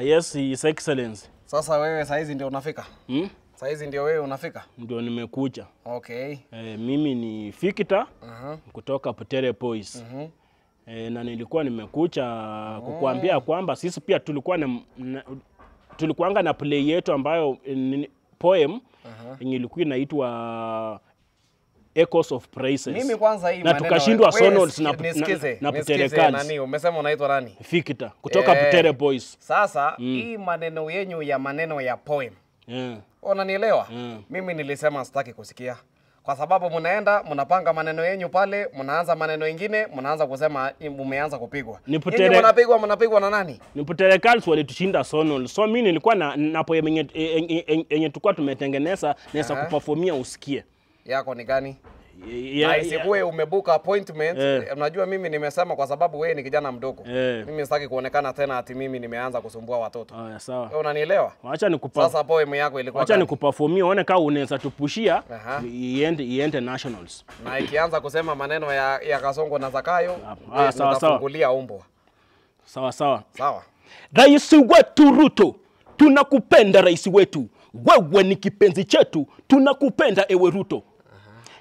Yes, His Excellency. Sasa wewe saizi ndio unafika? Saizi ndio wewe unafika? Ndio nimekuja. Okay. Mimi ni Victor kutoka Butere Boys. Na nilikuwa nimekuja kukuambia kwamba sisi pia tulikuanga na play yetu ambayo poem ilikuwa inaitwa Echoes of Praises. Mimi kwanza hii na tukashindwa Sonos na Butere Girls. Nani umesema unaitwa nani? Victor kutoka Butere Boys. Sasa hii maneno yenyu ya maneno ya poem. Unanielewa? Mimi nilisema sitaki kusikia. Kwa sababu mnaenda mnapanga maneno yenyu pale, mnaanza maneno mengine, mnaanza kusema umeanza kupigwa. Nyinyi mnapigwa na nani? Ni Butere Girls walitushinda Sonos. So mimi nilikuwa na poem yenye tulikuwa tumetengeneza naweza kuperformia usikie. Yako ni gani? Na isikuwe umebook appointment. Unajua mimi nimesema kwa sababu wewe ni kijana mdogo. Mimi sitaki kuonekana tena ati mimi nimeanza kusumbua watoto. Sawa. Wewe unanielewa? Sasa poem yako ilikuwa acha nikuperformia uone kama unaweza tupushia iende nationals. Na ikianza kusema maneno ya Kasongo na Zakayo, sawa. Umbwa. Sawa. Rais wetu Ruto, tunakupenda rais wetu. Wewe ni kipenzi chetu, tunakupenda ewe Ruto.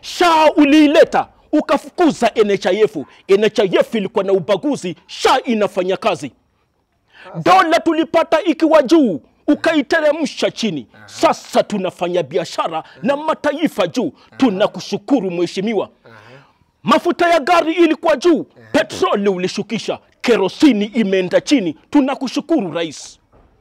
SHA uliileta, ukafukuza NHIF. NHIF ilikuwa na ubaguzi, SHA inafanya kazi. Dola tulipata ikiwa juu, ukaiteremsha chini. Sasa tunafanya biashara na mataifa juu. Tunakushukuru mheshimiwa. Mafuta ya gari ilikuwa juu, petroli ulishukisha, kerosini imeenda chini. Tunakushukuru rais.